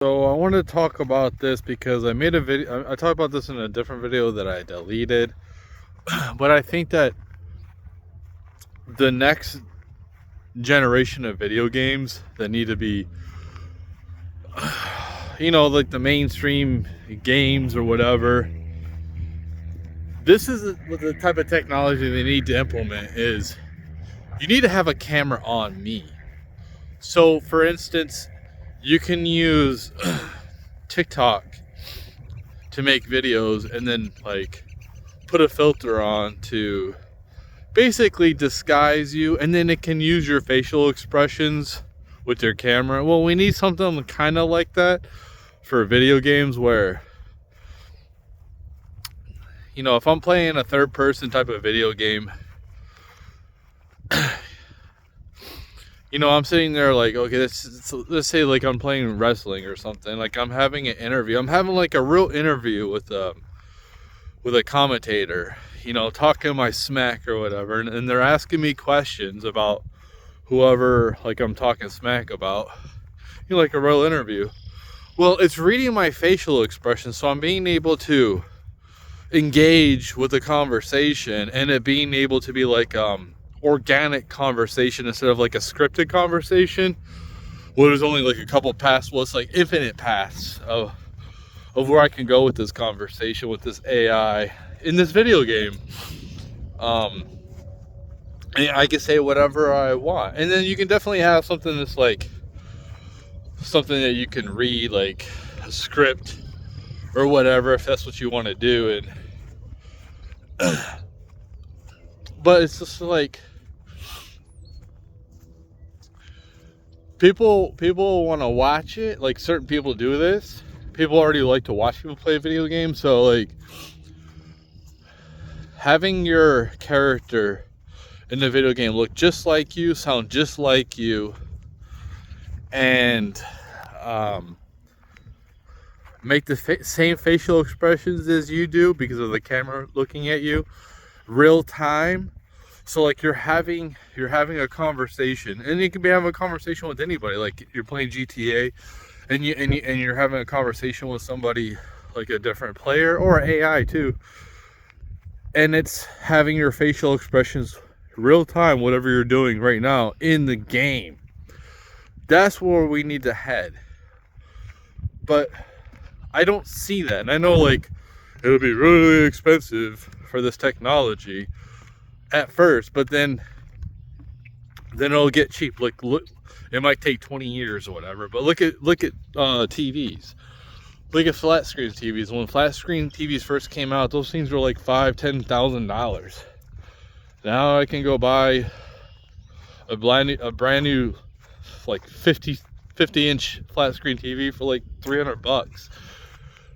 So I want to talk about this because I made a video. I talked about this in a different video that I deleted, but I think that the next generation of video games that need to be, like the mainstream games or whatever, this is the type of technology they need to implement. Is you need to have a camera on me. So, for instance, you can use TikTok to make videos and then put a filter on to basically disguise you, and then it can use your facial expressions with your camera. Well, we need something kind of like that for video games where, if I'm playing a third person type of video game, I'm sitting there okay, let's say I'm playing wrestling or something. Like I'm having an interview. I'm having a real interview with a commentator, talking my smack or whatever. And they're asking me questions about whoever I'm talking smack about, like a real interview. Well, it's reading my facial expressions, so I'm being able to engage with the conversation and it being able to be organic conversation instead of a scripted conversation where there's only a couple paths. Well, it's infinite paths of where I can go with this conversation with this AI in this video game. And I can say whatever I want, and then you can definitely have something that's something that you can read, like a script or whatever, if that's what you want to do. And but it's just people want to watch it. Certain people do this. People already like to watch people play video games. So having your character in the video game look just like you, sound just like you, and make the same facial expressions as you do because of the camera looking at you real time. So you're having a conversation, and you can be having a conversation with anybody. You're playing GTA and you're having a conversation with somebody, like a different player or AI too, and it's having your facial expressions real time, whatever you're doing right now in the game. That's where we need to head. But I don't see that, and I know it'll be really expensive for this technology at first, but then it'll get cheap. Look, it might take 20 years or whatever, but look at TVs. Look at flat screen TVs. When flat screen TVs first came out, those things were $5,000-$10,000. Now I can go buy a brand new 50-inch flat screen TV for $300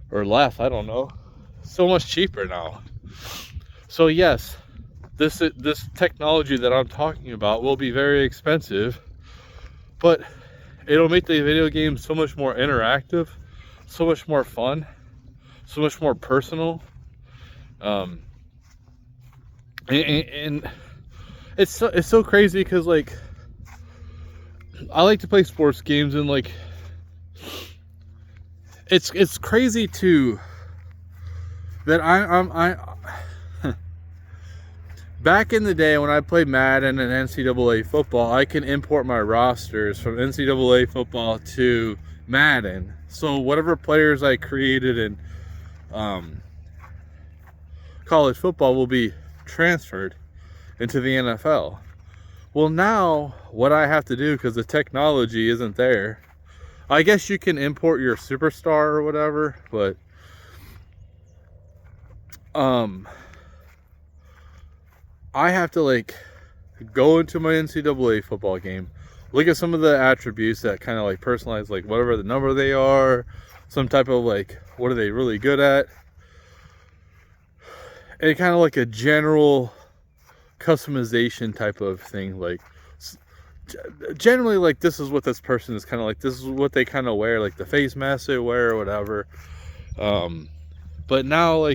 or less. I don't know. So much cheaper now. So yes, this technology that I'm talking about will be very expensive, but it'll make the video game so much more interactive, so much more fun, so much more personal. And it's so crazy because I like to play sports games, and it's crazy too that I back in the day when I played Madden and NCAA football, I can import my rosters from NCAA football to Madden. So whatever players I created in college football will be transferred into the NFL. Well, now what I have to do, because the technology isn't there, I guess you can import your superstar or whatever, but I have to go into my NCAA football game, look at some of the attributes that kind of personalize, whatever the number they are, some type of what are they really good at, and kind of a general customization type of thing. Generally this is what this person is kind of this is what they kind of wear, the face mask they wear or whatever. But now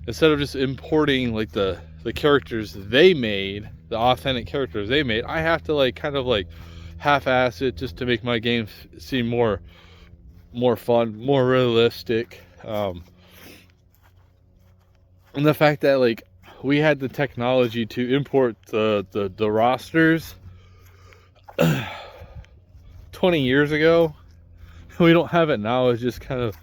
instead of just importing the characters they made, the authentic characters they made, I have to kind of half-ass it just to make my game seem more more fun, more realistic. And the fact that like we had the technology to import the rosters 20 years ago, we don't have it now. It's just kind of,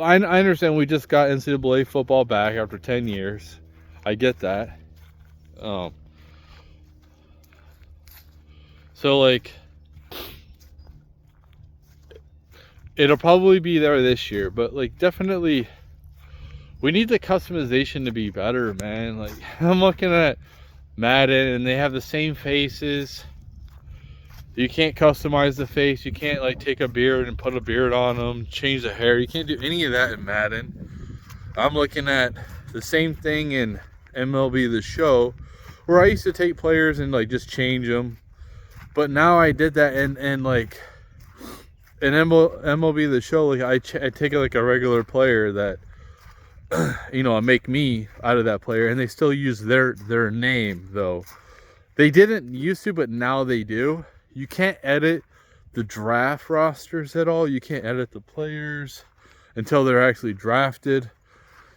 I understand we just got NCAA football back after 10 years. I get that. So like, it'll probably be there this year, but like definitely we need the customization to be better, man. Like I'm looking at Madden and they have the same faces. You can't customize the face. You can't like take a beard and put a beard on them, change the hair. You can't do any of that in Madden. I'm looking at the same thing in MLB The Show, where I used to take players and like just change them. But now I did that and like in MLB The Show, like I take like a regular player that I make me out of that player, and they still use their name though. They didn't used to, but now they do. You can't edit the draft rosters at all. You can't edit the players until they're actually drafted.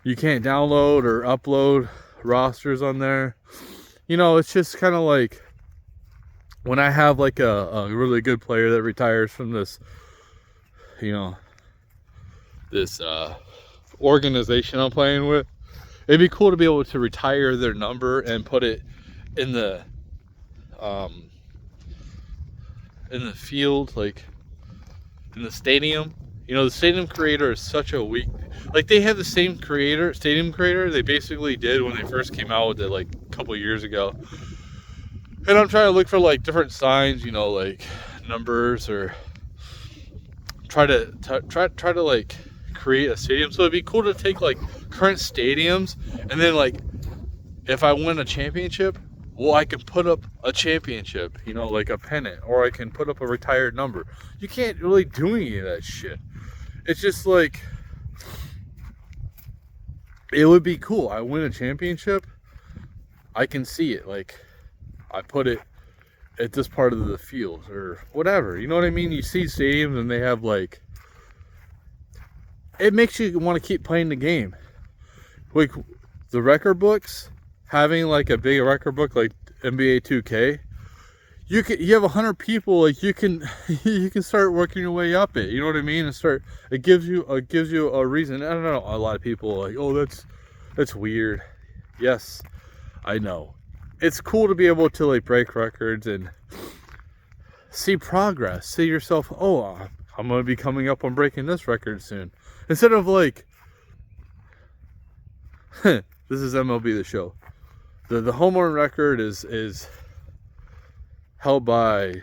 You can't download or upload rosters on there. It's just kind of like when I have like a really good player that retires from this, this organization I'm playing with. It'd be cool to be able to retire their number and put it in the field, like in the stadium. The stadium creator is such a weak, like they have the same stadium creator they basically did when they first came out with it like a couple years ago. And I'm trying to look for like different signs, like numbers, or try to like create a stadium. So it'd be cool to take like current stadiums, and then like if I win a championship, well, I can put up a championship, like a pennant, or I can put up a retired number. You can't really do any of that shit. It's just like, it would be cool. I win a championship, I can see it. Like, I put it at this part of the field or whatever. You know what I mean? You see stadiums and they have like, it makes you want to keep playing the game. Like the record books, having like a big record book like NBA 2K, you have 100 people, like you can start working your way up it. You know what I mean? And it gives you a reason. I don't know. A lot of people are like, oh, that's weird. Yes, I know. It's cool to be able to like break records and see progress. See yourself, oh, I'm gonna be coming up on breaking this record soon. Instead of like, this is MLB The Show. The home run record is held by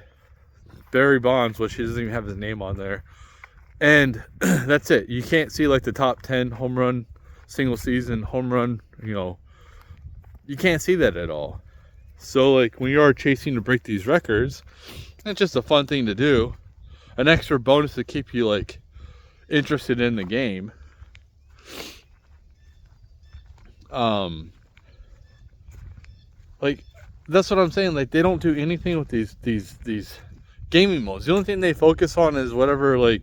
Barry Bonds, which he doesn't even have his name on there. And that's it. You can't see like the top 10 home run, single season home run, you can't see that at all. So like when you are chasing to break these records, it's just a fun thing to do. An extra bonus to keep you like interested in the game. Like that's what I'm saying. Like they don't do anything with these gaming modes. The only thing they focus on is whatever like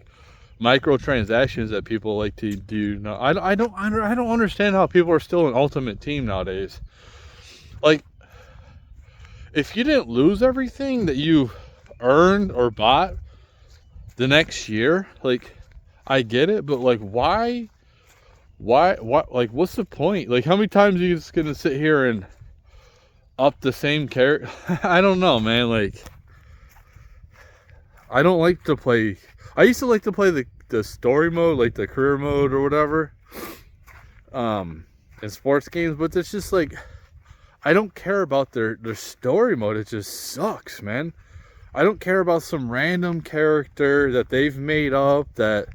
microtransactions that people like to do. No, I don't understand how people are still an Ultimate Team nowadays. Like, if you didn't lose everything that you earned or bought the next year, like, I get it, but like, why, like, what's the point? Like, how many times are you just gonna sit here and up the same character? I don't know, man. Like, I don't like to play. I used to like to play the story mode, like the career mode or whatever, in sports games, but it's just like, I don't care about their story mode. It just sucks, man. I don't care about some random character that they've made up that,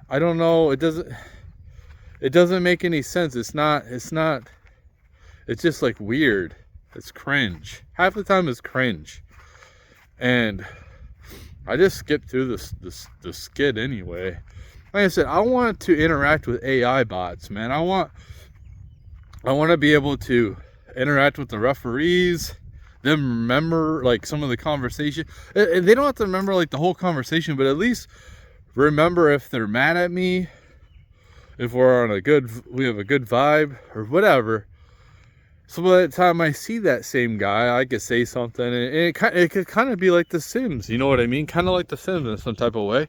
I don't know, it doesn't make any sense. It's just like weird. It's cringe. Half the time it's cringe. And I just skipped through the skit anyway. Like I said, I want to interact with AI bots, man. I want to be able to interact with the referees, them remember like some of the conversation. And they don't have to remember like the whole conversation, but at least remember if they're mad at me, if we're on we have a good vibe or whatever. So by the time I see that same guy, I could say something, and it could kind of be like The Sims, you know what I mean? Kind of like The Sims in some type of way.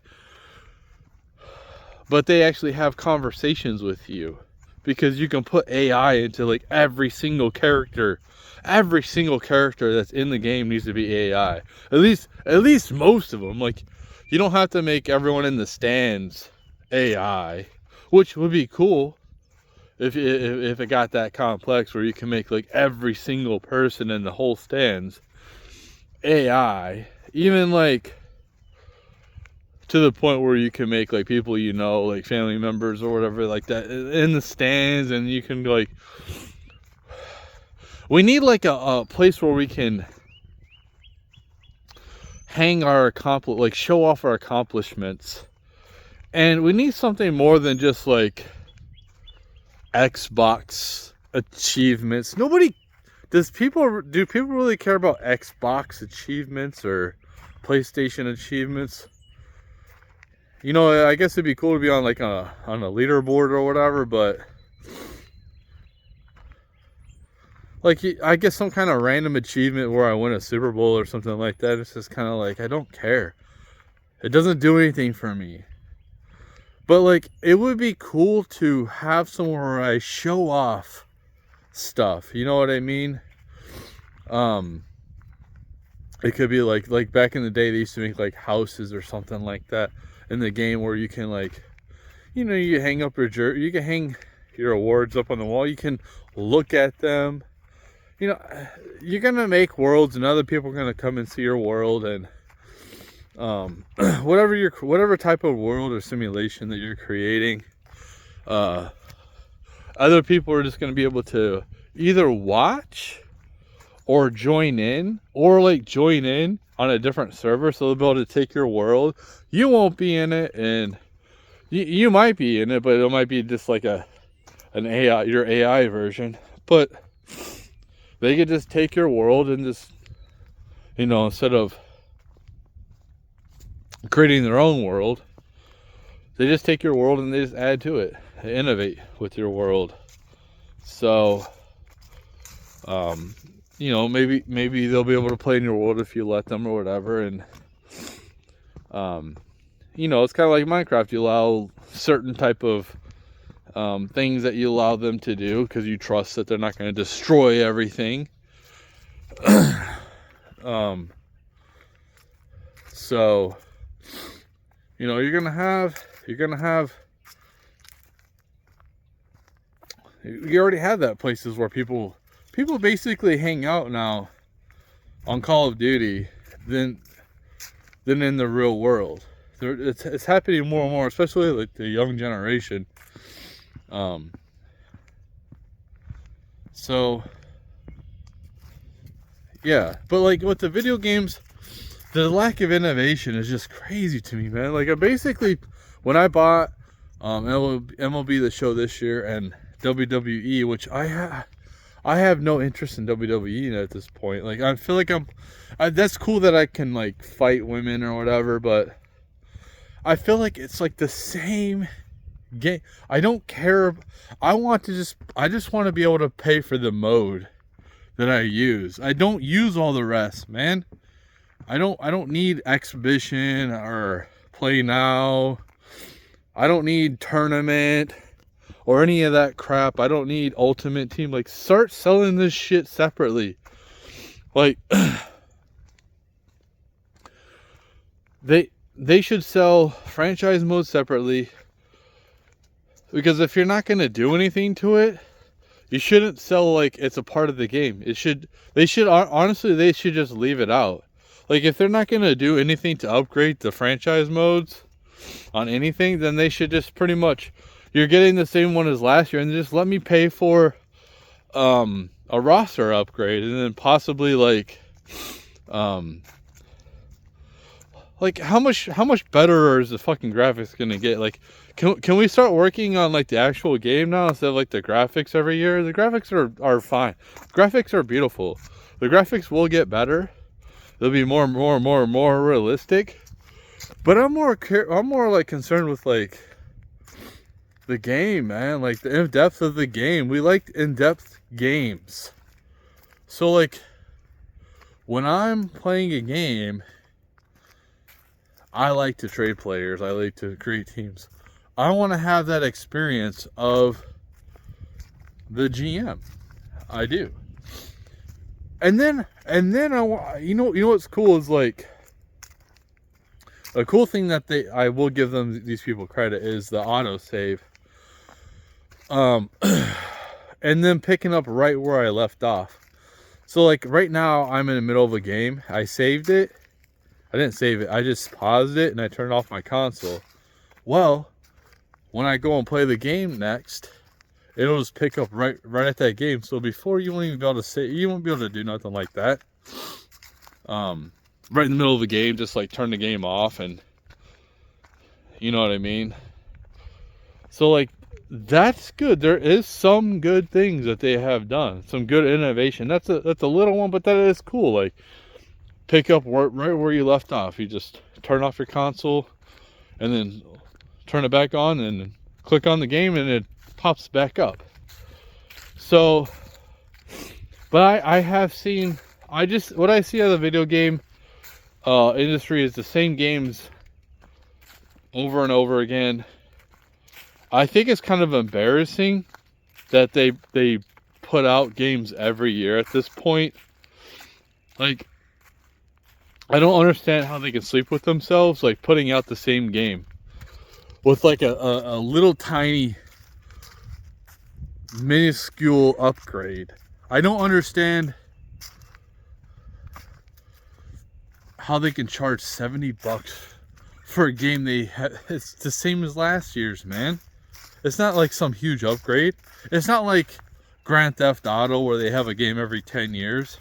But they actually have conversations with you, because you can put AI into like every single character. Every single character that's in the game needs to be AI. At least most of them. Like, you don't have to make everyone in the stands AI, which would be cool. If it got that complex where you can make like every single person in the whole stands AI, even like to the point where you can make like people, you know, like family members or whatever like that in the stands, and you can like, we need like a place where we can hang our like show off our accomplishments, and we need something more than just like Xbox achievements. Do people really care about Xbox achievements or PlayStation achievements? You know, I guess it'd be cool to be on like on a leaderboard or whatever, but like, I guess some kind of random achievement where I win a Super Bowl or something like that. It's just kind of like, I don't care. It doesn't do anything for me. But like, it would be cool to have somewhere where I show off stuff. You know what I mean? It could be like back in the day, they used to make like houses or something like that in the game where you can like, you know, you hang up you can hang your awards up on the wall. You can look at them. You know, you're gonna make worlds, and other people are gonna come and see your world, and whatever type of world or simulation that you're creating, other people are just going to be able to either watch or join in, or like join in on a different server, so they'll be able to take your world. You won't be in it, and you might be in it, but it might be just like an AI, your AI version. But they could just take your world and just, you know, instead of creating their own world, they just take your world and they just add to it. They innovate with your world. So, you know, maybe they'll be able to play in your world if you let them or whatever. And, you know, it's kind of like Minecraft. You allow certain type of things that you allow them to do because you trust that they're not going to destroy everything. So, you know, you're gonna have you already have that places where people basically hang out now on Call of Duty than in the real world. It's happening more and more, especially like the young generation. So yeah, but like with the video games, the lack of innovation is just crazy to me, man. Like, when I bought MLB The Show this year and WWE, which I have no interest in WWE at this point. Like, I feel like that's cool that I can like fight women or whatever, but I feel like it's like the same game. I don't care. I just want to be able to pay for the mode that I use. I don't use all the rest, man. I don't need exhibition or play now. I don't need tournament or any of that crap. I don't need ultimate team. Like, start selling this shit separately. Like, they should sell franchise mode separately, because if you're not going to do anything to it, you shouldn't sell like it's a part of the game. Honestly, they should just leave it out. Like, if they're not going to do anything to upgrade the franchise modes on anything, then they should just pretty much, you're getting the same one as last year, and just let me pay for a roster upgrade, and then possibly like how much better is the fucking graphics going to get? Like, can we start working on like the actual game now instead of like the graphics every year? The graphics are fine. Graphics are beautiful. The graphics will get better. They'll be more realistic. But I'm more like concerned with like the game, man. Like the in-depth of the game. We like in-depth games. So like when I'm playing a game, I like to trade players. I like to create teams. I want to have that experience of the GM. I do. And then you know what's cool is like a cool thing that I will give them, these people, credit is the autosave. And then picking up right where I left off. So like right now I'm in the middle of a game. I saved it. I didn't save it. I just paused it and I turned off my console. Well, when I go and play the game next, it'll just pick up right at that game. So before you won't even be able to say, you won't be able to do nothing like that. Right in the middle of the game, just like turn the game off, and you know what I mean. So like that's good. There is some good things that they have done, some good innovation. That's a little one, but that is cool. Like pick up right where you left off. You just turn off your console and then turn it back on and click on the game and it pops back up. So, but I have seen, what I see out of the video game industry is the same games over and over again. I think it's kind of embarrassing that they put out games every year at this point. Like, I don't understand how they can sleep with themselves, like putting out the same game with like a little tiny minuscule upgrade. I don't understand how they can charge $70 for a game it's the same as last year's, man. It's not like some huge upgrade. It's not like Grand Theft Auto where they have a game every 10 years.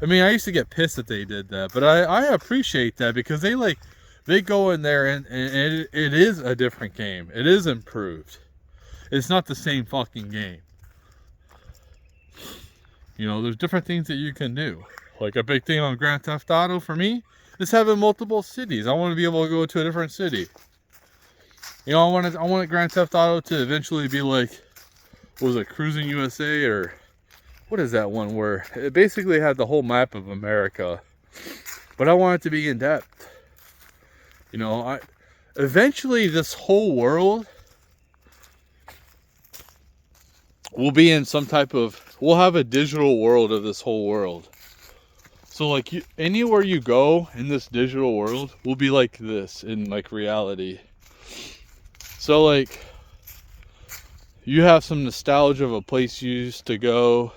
I mean, I used to get pissed that they did that, but I appreciate that because they go in there and it is a different game. It is improved. It's not the same fucking game. You know, there's different things that you can do. Like a big thing on Grand Theft Auto for me is having multiple cities. I want to be able to go to a different city. You know, I want Grand Theft Auto to eventually be like, what was it, Cruising USA, or what is that one where it basically had the whole map of America. But I want it to be in depth. You know, eventually this whole world will be in some type of, we'll have a digital world of this whole world. So like anywhere you go in this digital world will be like this in like reality. So like you have some nostalgia of a place you used to go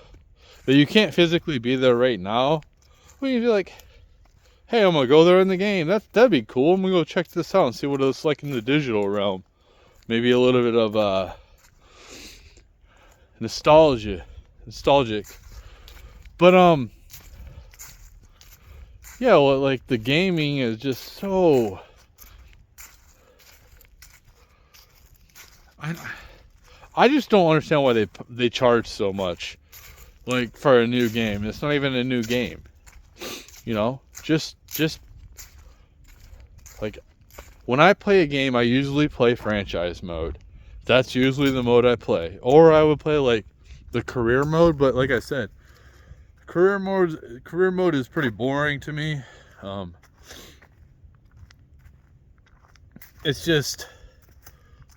that you can't physically be there right now. Well, you'd be like, hey, I'm gonna go there in the game. That'd be cool. I'm gonna go check this out and see what it's like in the digital realm. Maybe a little bit of nostalgic. But yeah, well, like the gaming is just so, I just don't understand why they charge so much, like for a new game. It's not even a new game, you know. Just like when I play a game, I usually play franchise mode. That's usually the mode I play, or I would play like the career mode. But like I said, career mode is pretty boring to me. It's just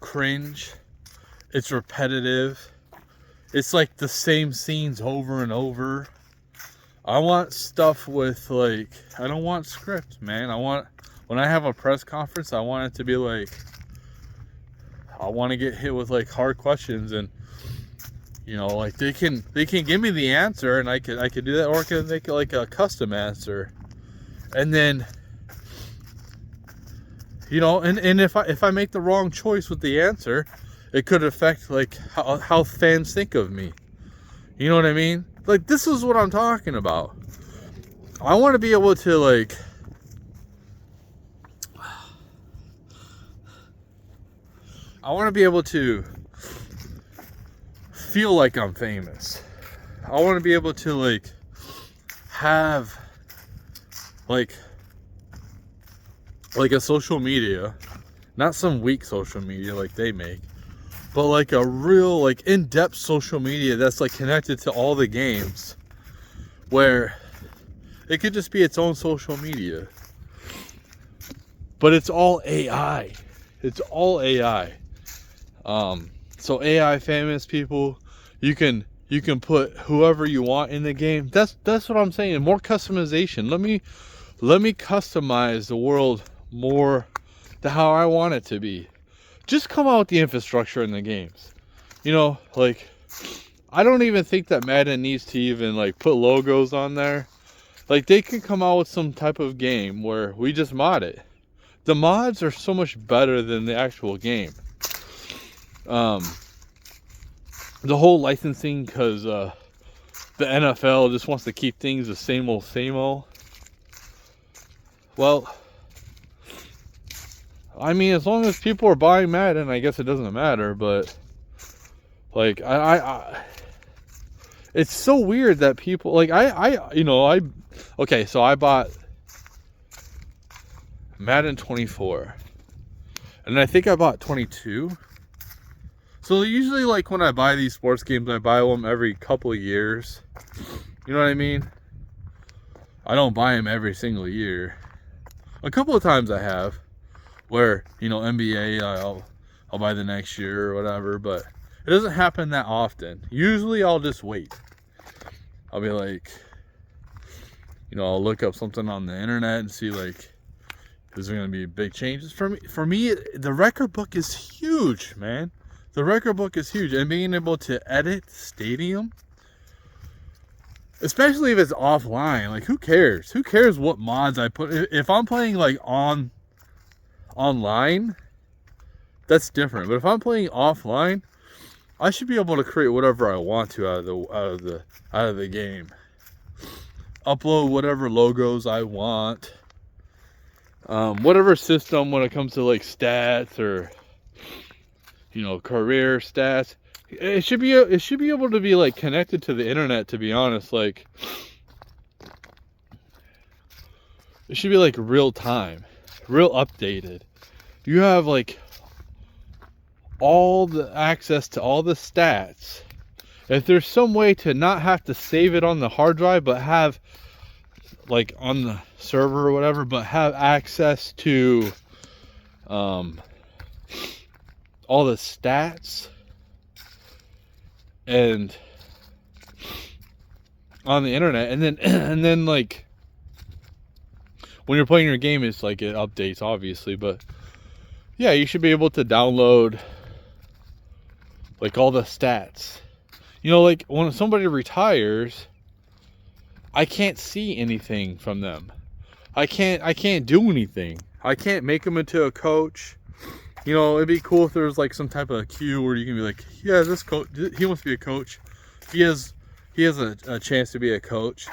cringe. It's repetitive. It's like the same scenes over and over. I want stuff with like, I don't want script, man. When I have a press conference, I want it to be like, I want to get hit with like hard questions, and you know, like they can give me the answer and I could do that, or I can make it like a custom answer. And then, you know, and if I make the wrong choice with the answer, it could affect like how fans think of me. You know what I mean? Like, this is what I'm talking about. I want to be able to like, I want to be able to feel like I'm famous. I want to be able to like have like like a social media, not some weak social media like they make, but like a real like in-depth social media that's like connected to all the games, where it could just be its own social media, but it's all AI. It's all AI. So AI famous people, you can put whoever you want in the game. That's what I'm saying. More customization. Let me customize the world more to how I want it to be. Just come out with the infrastructure in the games. You know, like, I don't even think that Madden needs to even like put logos on there. Like, they could come out with some type of game where we just mod it. The mods are so much better than the actual game. The whole licensing, because the NFL just wants to keep things the same old. Well, I mean, as long as people are buying Madden, I guess it doesn't matter. But like, it's so weird that people like okay, so I bought Madden 24, and I think I bought 22. So usually, like, when I buy these sports games, I buy them every couple of years. You know what I mean? I don't buy them every single year. A couple of times I have, where, you know, NBA, I'll buy the next year or whatever, but it doesn't happen that often. Usually I'll just wait. I'll be like, you know, I'll look up something on the internet and see, like, is there going to be big changes? For me, the record book is huge, man. The record book is huge, and being able to edit Stadium, especially if it's offline, like, who cares? Who cares what mods I put? If I'm playing like online, that's different. But if I'm playing offline, I should be able to create whatever I want to out of the game. Upload whatever logos I want. Whatever system, when it comes to like stats or, you know, career stats, it should be able to be like connected to the internet, to be honest. Like, it should be like real time, real updated. You have like all the access to all the stats. If there's some way to not have to save it on the hard drive, but have like on the server or whatever, but have access to all the stats and on the internet, and then like when you're playing your game, it's like it updates, obviously, but yeah, you should be able to download like all the stats. You know, like when somebody retires, I can't see anything from them. I can't do anything. I can't make them into a coach. You know, it'd be cool if there was like some type of queue where you can be like, yeah, this coach, he wants to be a coach. He has a chance to be a coach.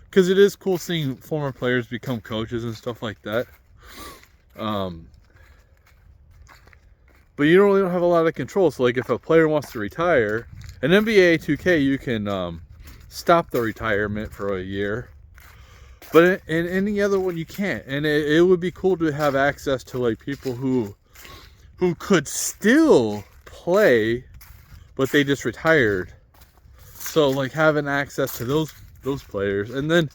Because it is cool seeing former players become coaches and stuff like that. But you really don't have a lot of control. So like, if a player wants to retire, in NBA 2K, you can stop the retirement for a year. But in any other one, you can't. And it would be cool to have access to like people who could still play, but they just retired. So like having access to those players, and then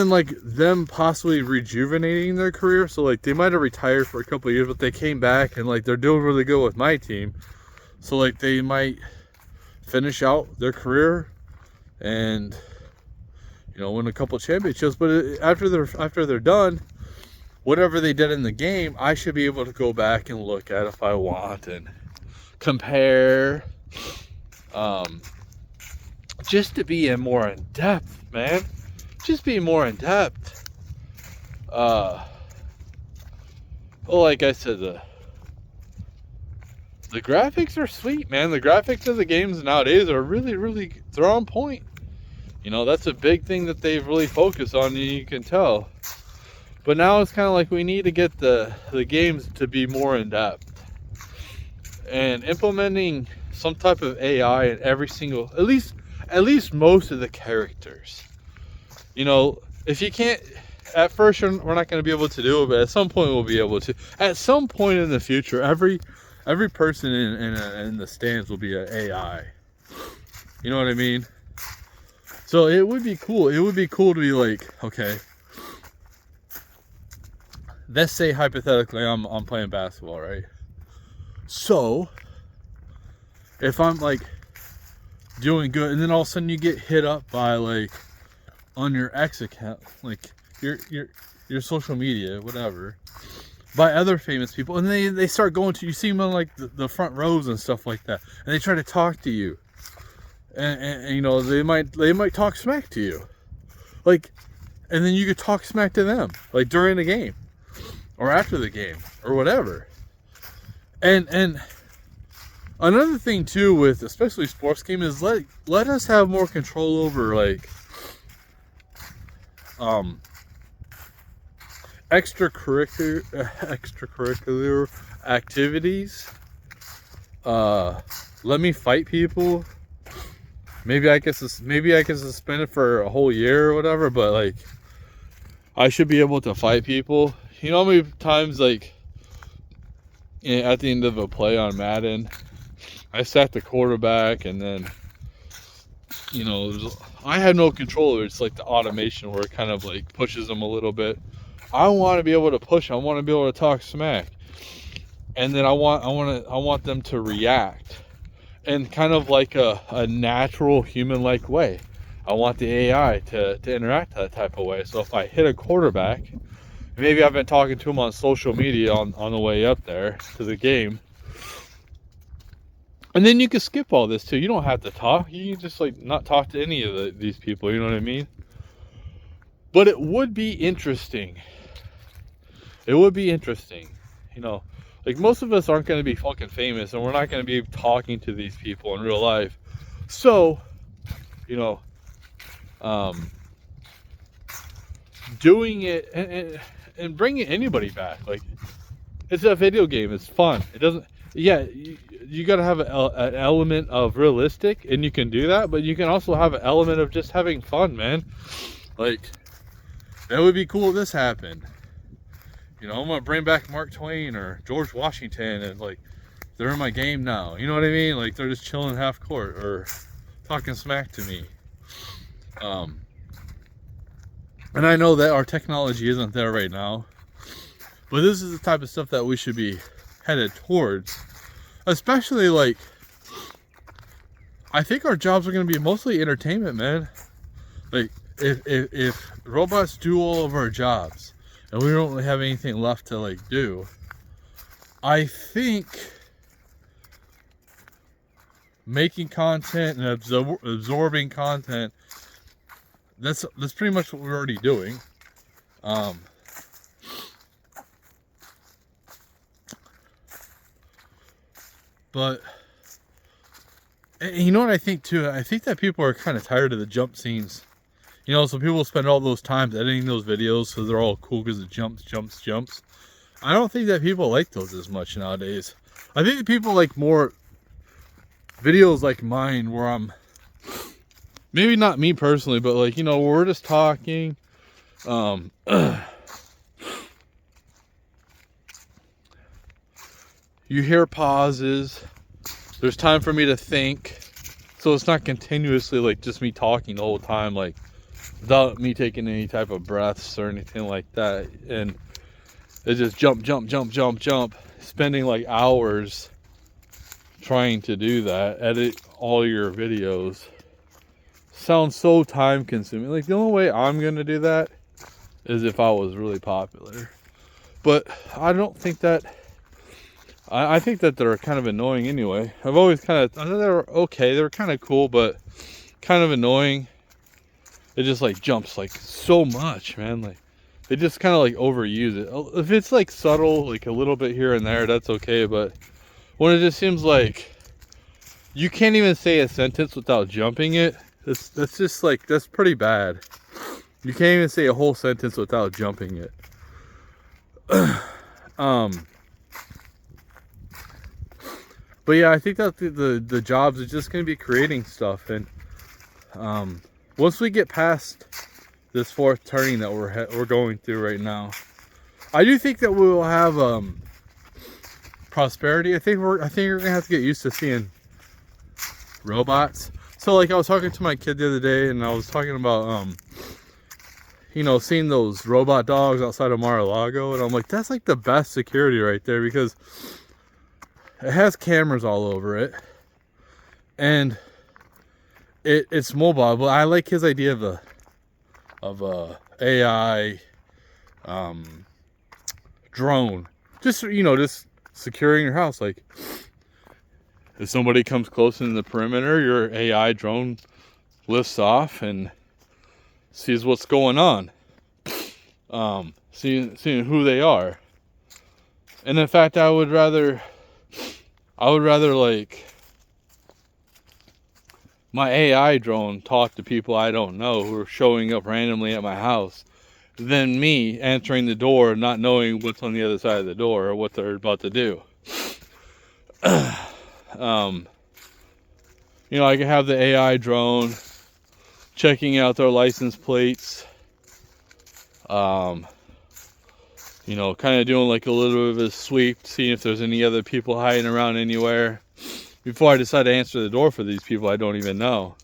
like them possibly rejuvenating their career. So like they might have retired for a couple of years, but they came back and like they're doing really good with my team. So like they might finish out their career and, you know, win a couple championships. But after they're done, whatever they did in the game, I should be able to go back and look at if I want and compare. Just to be more in depth, man. Just be more in depth. Well, like I said, the graphics are sweet, man. The graphics of the games nowadays are really, they're on point. You know, that's a big thing that they've really focused on, and you can tell. But now it's kind of like we need to get the games to be more in depth. And implementing some type of AI in every single, at least most of the characters. You know, if you can't, at first we're not going to be able to do it, but at some point we'll be able to. At some point in the future, every person in the stands will be an AI. You know what I mean? So it would be cool. It would be cool to be like, okay, let's say hypothetically I'm playing basketball, right? So if I'm like doing good, and then all of a sudden you get hit up by like on your X account, like your social media, whatever, by other famous people, and they start going to, you see them on like the front rows and stuff like that, and they try to talk to you, and you know they might talk smack to you, like, and then you could talk smack to them like during the game or after the game or whatever. And another thing too with especially sports game is let us have more control over like extracurricular activities. Let me fight people. Maybe I can suspend it for a whole year or whatever, but like I should be able to fight people. You know how many times like at the end of a play on Madden, I sacked the quarterback, and then you know I had no control. It's like the automation where it kind of like pushes them a little bit. I want to be able to push. I want to be able to talk smack, and then I want them to react in kind of like a natural human-like way. I want the AI to interact that type of way. So if I hit a quarterback, maybe I've been talking to him on social media on the way up there to the game, and then you can skip all this too. You don't have to talk. You can just like not talk to any of these people. You know what I mean? But it would be interesting. It would be interesting. You know, like most of us aren't going to be fucking famous, and we're not going to be talking to these people in real life. So, you know, doing it and bringing anybody back. Like, it's a video game. It's fun. It doesn't. Yeah, you got to have an element of realistic, and you can do that. But you can also have an element of just having fun, man. Like, that would be cool if this happened. You know, I'm gonna bring back Mark Twain or George Washington, and like they're in my game now. You know what I mean? Like they're just chilling half court or talking smack to me. And I know that our technology isn't there right now, but this is the type of stuff that we should be headed towards. Especially like, I think our jobs are gonna be mostly entertainment, man. Like if robots do all of our jobs, and we don't really have anything left to like do, I think making content and absorbing content, that's pretty much what we're already doing. But you know what I think too? I think that people are kind of tired of the jump scenes. You know, so people spend all those times editing those videos so they're all cool because it jumps. I don't think that people like those as much nowadays. I think that people like more videos like mine where I'm, maybe not me personally, but like, you know, we're just talking. You hear pauses. There's time for me to think. So it's not continuously like just me talking the whole time, like without me taking any type of breaths or anything like that. And it just jump, spending like hours trying to do that, edit all your videos. Sounds so time consuming. Like the only way I'm gonna do that is if I was really popular. But I don't think that, I think that they're kind of annoying anyway. I've always I thought they were okay, they were kind of cool, but kind of annoying. It just like jumps like so much, man. Like they just kind of like overuse it. If it's like subtle, like a little bit here and there, that's okay. But when it just seems like you can't even say a sentence without jumping it, that's just like, that's pretty bad. You can't even say a whole sentence without jumping it. But yeah, I think that the jobs is just going to be creating stuff, and once we get past this fourth turning that we're going through right now. I do think that we will have prosperity. I think we're gonna have to get used to seeing robots. So like I was talking to my kid the other day, and I was talking about you know, seeing those robot dogs outside of Mar-a-Lago, and I'm like, that's like the best security right there, because it has cameras all over it, and it's mobile. But I like his idea of a AI drone, just, you know, just securing your house. Like if somebody comes close in the perimeter, your AI drone lifts off and sees what's going on, seeing who they are. And in fact, I would rather like my AI drone talk to people I don't know who are showing up randomly at my house than me answering the door and not knowing what's on the other side of the door or what they're about to do. You know, I can have the AI drone checking out their license plates, you know, kind of doing like a little bit of a sweep, seeing if there's any other people hiding around anywhere before I decide to answer the door for these people I don't even know.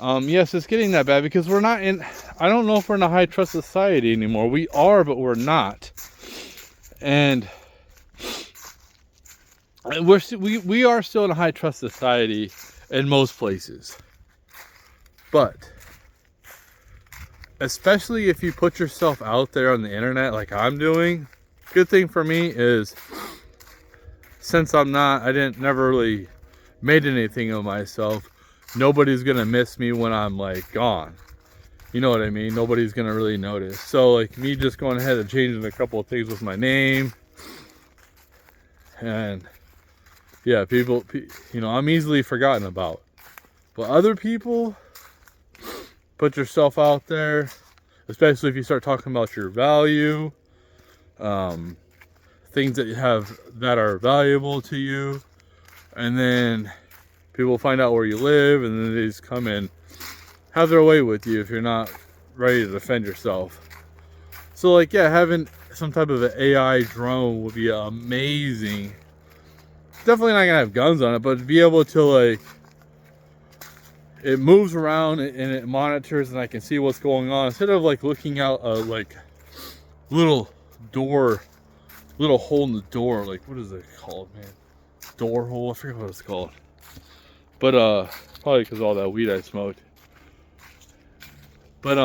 Yes, it's getting that bad because we're not in, I don't know if we're in a high trust society anymore. We are, but we're not. And we are still in a high trust society in most places. But especially if you put yourself out there on the internet like I'm doing, good thing for me is, since I never really made anything of myself, nobody's gonna miss me when I'm like gone. You know what I mean? Nobody's gonna really notice. So like me just going ahead and changing a couple of things with my name, and yeah, people, you know, I'm easily forgotten about. But other people, put yourself out there, especially if you start talking about your value, things that are valuable to you, and then people find out where you live, and then they just come and have their way with you if you're not ready to defend yourself. So like, yeah, having some type of an AI drone would be amazing. Definitely not gonna have guns on it, but to be able to, like, it moves around and it monitors, and I can see what's going on instead of like looking out a like little hole in the door. Like, what is it called, man? Door hole? I forget what it's called. But probably because all that weed I smoked. But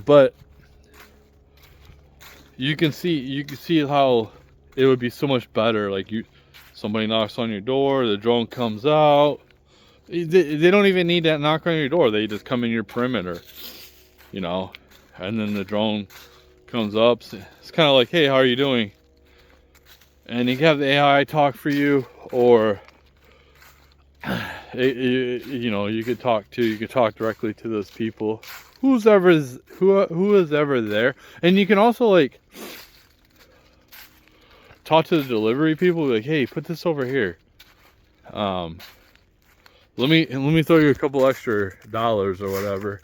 but you can see how it would be so much better. Like, somebody knocks on your door, the drone comes out. They don't even need that knock on your door. They just come in your perimeter, you know, and then the drone comes up. It's kind of like, hey, how are you doing? And you can have the AI talk for you, or you know, you could talk directly to those people, who is ever there. And you can also like talk to the delivery people, like, hey, put this over here. Let me throw you a couple extra dollars or whatever.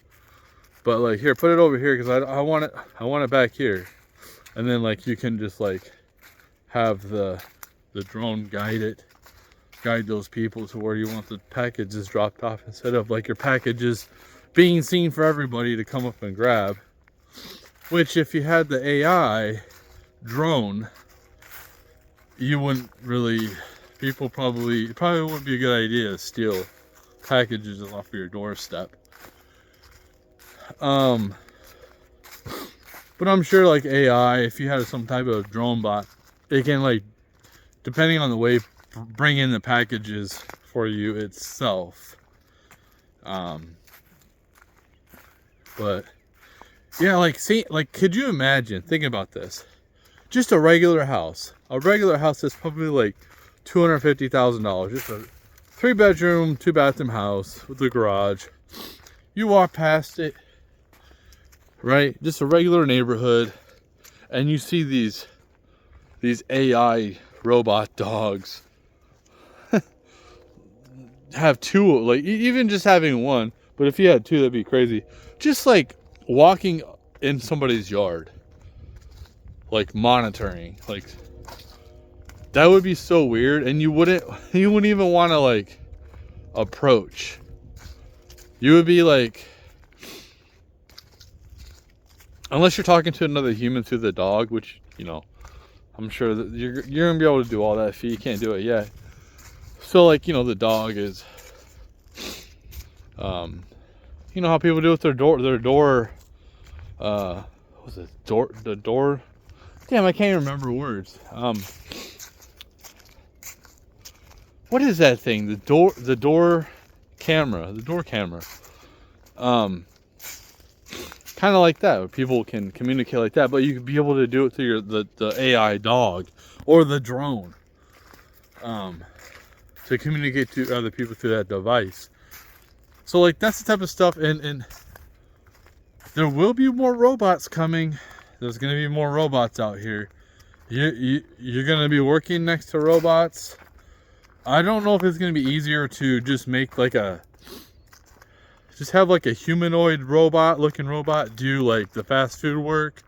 But like, here, put it over here because I want it back here. And then like you can just like have the drone guide those people to where you want the packages dropped off, instead of like your packages being seen for everybody to come up and grab. Which, if you had the AI drone, you wouldn't really, it probably wouldn't be a good idea to steal packages off of your doorstep. But I'm sure like AI, if you had some type of drone bot, it can, like, depending on the way, bring in the packages for you itself. But yeah, like, see, like, could you imagine, think about this, just a regular house that's probably like $250,000, just a 3-bedroom 2-bathroom house with a garage. You walk past it, right, just a regular neighborhood, and you see these AI robot dogs. Have two, like, even just having one, But if you had two, that'd be crazy. Just like walking in somebody's yard, like monitoring, like that would be so weird, and you wouldn't even want to like approach. You would be like, unless you're talking to another human through the dog, which, you know, I'm sure that you're gonna be able to do all that if you can't do it yet. So like, you know, the dog is, you know how people do with their door, what's it, the door, damn, I can't even remember words. What is that thing? The door camera. Kind of like that, where people can communicate like that, but you could be able to do it through the AI dog or the drone, to communicate to other people through that device. So like that's the type of stuff, and there will be more robots coming. There's gonna be more robots out here. You're gonna be working next to robots. I don't know if it's gonna be easier to just make like just have like a humanoid looking robot do like the fast food work,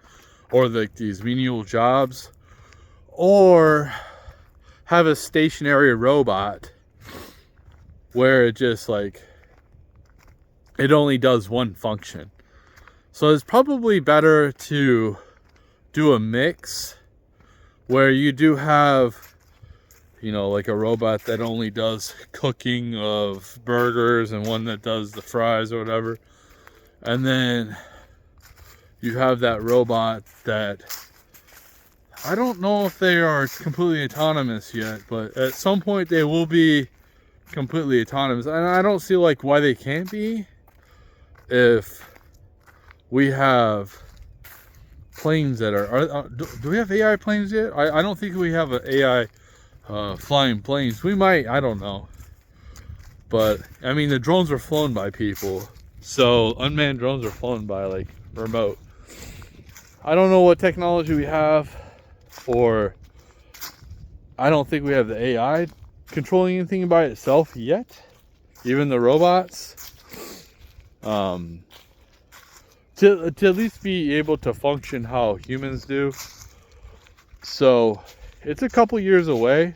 or like these menial jobs, or have a stationary robot where it just like, it only does one function. So it's probably better to do a mix where you do have, you know, like a robot that only does cooking of burgers and one that does the fries or whatever. And then you have that robot that, I don't know if they are completely autonomous yet, but at some point they will be completely autonomous. And I don't see like why they can't be, if we have planes that are do we have AI planes yet? I don't think we have an AI flying planes. We might, I don't know. But I mean, the drones are flown by people, so unmanned drones are flown by like remote. I don't know what technology we have, or I don't think we have the AI controlling anything by itself yet, even the robots, to at least be able to function how humans do. So it's a couple years away,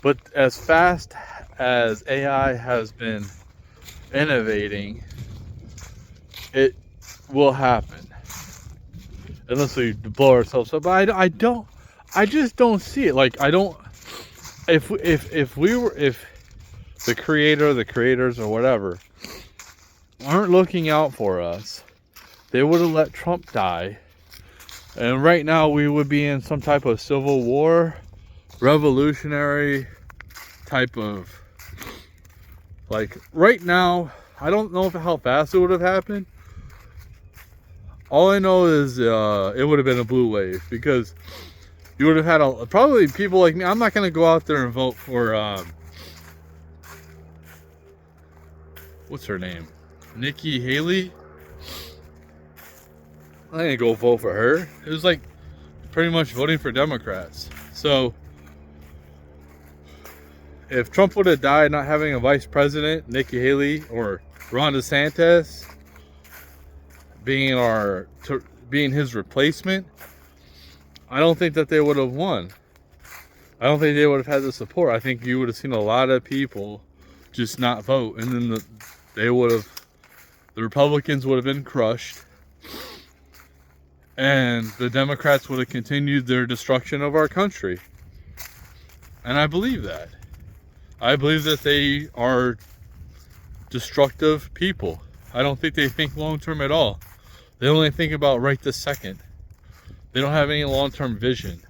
but as fast as AI has been innovating, it will happen, unless we blow ourselves up. But I just don't see it. Like, I don't, if the creators or whatever aren't looking out for us, they would have let Trump die, and right now we would be in some type of civil war, revolutionary type of, like, right now I don't know how fast it would have happened. All I know is it would have been a blue wave, because you would have had probably people like me. I'm not going to go out there and vote for what's her name, Nikki Haley. I ain't gonna go vote for her. It was like pretty much voting for Democrats. So if Trump would have died not having a vice president, Nikki Haley or Ron DeSantis being his replacement, I don't think that they would have won. I don't think they would have had the support. I think you would have seen a lot of people just not vote, and then the Republicans would have been crushed, and the Democrats would have continued their destruction of our country. And I believe that. I believe that they are destructive people. I don't think they think long-term at all. They only think about right this second. They don't have any long-term vision.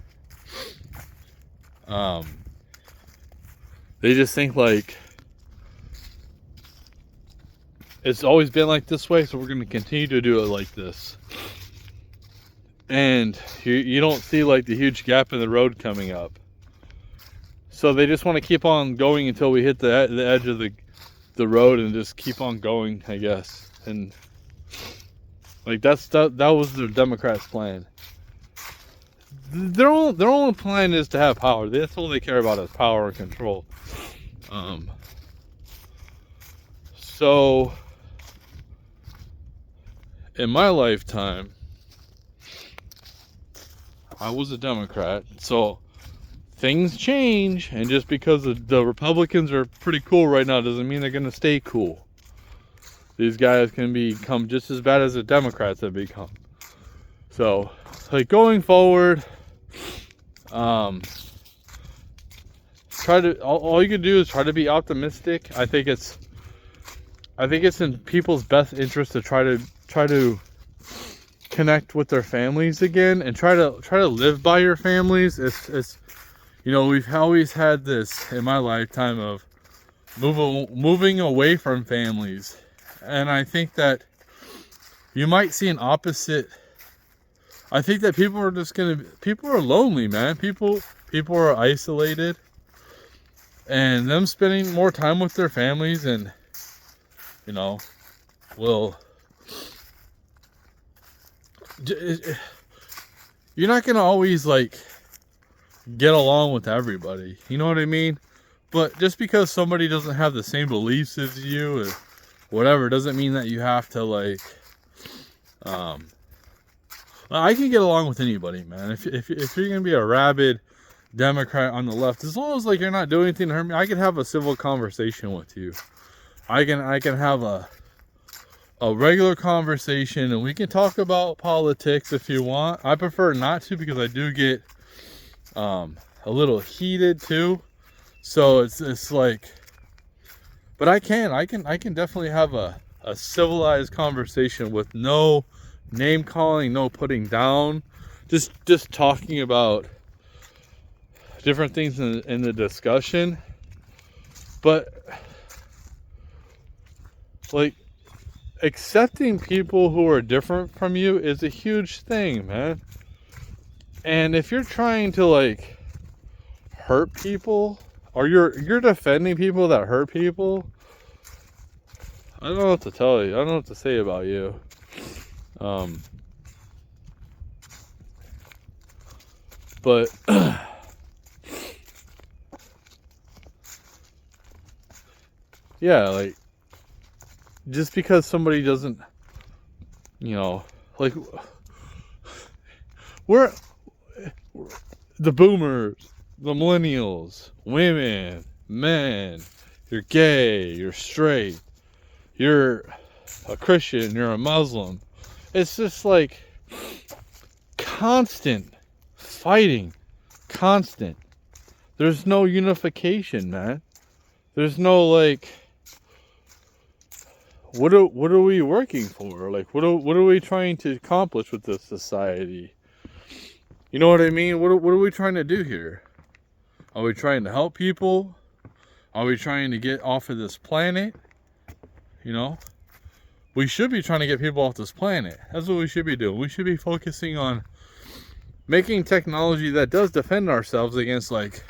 They just think like, it's always been like this way, so we're going to continue to do it like this. And you don't see like the huge gap in the road coming up. So they just want to keep on going until we hit the edge of the road and just keep on going, I guess. And like that was the Democrats' plan. Their only plan is to have power. That's all they care about, is power and control. So in my lifetime, I was a Democrat, so things change, and just because the Republicans are pretty cool right now doesn't mean they're gonna stay cool. These guys can become just as bad as the Democrats have become. So, like, going forward, all you can do is try to be optimistic. I think it's in people's best interest to try to connect with their families again, and try to live by your families. It's you know, we've always had this in my lifetime of moving away from families, and I think that you might see an opposite. I think that people are lonely, man. People are isolated, and them spending more time with their families, and you know, will, you're not gonna always like get along with everybody, you know what I mean? But just because somebody doesn't have the same beliefs as you or whatever doesn't mean that you have to like I can get along with anybody, man. If you're gonna be a rabid Democrat on the left, as long as like you're not doing anything to hurt me, I can have a civil conversation with you. I can have a regular conversation, and we can talk about politics if you want. I prefer not to, because I do get a little heated too. So it's like, but I can definitely have a civilized conversation with no name calling, no putting down, just talking about different things in the discussion. But like, accepting people who are different from you is a huge thing, man. And if you're trying to like hurt people, or you're defending people that hurt people, I don't know what to tell you. I don't know what to say about you. But yeah, like, just because somebody doesn't, you know, like, we're the boomers, the millennials, women, men, you're gay, you're straight, you're a Christian, you're a Muslim. It's just like constant fighting, constant. There's no unification, man. There's no like, what are we working for? Like, what are we trying to accomplish with this society? You know what I mean? What are we trying to do here? Are we trying to help people? Are we trying to get off of this planet? You know, we should be trying to get people off this planet. That's what we should be doing. We should be focusing on making technology that does defend ourselves against, like,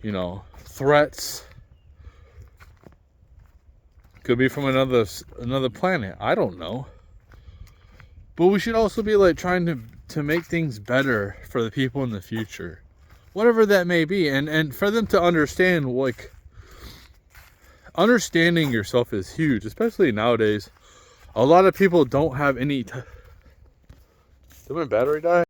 you know, threats. Could be from another planet. I don't know. But we should also be like trying to make things better for the people in the future, whatever that may be, and for them to understand, like, understanding yourself is huge, especially nowadays. A lot of people don't have any. Did my battery die?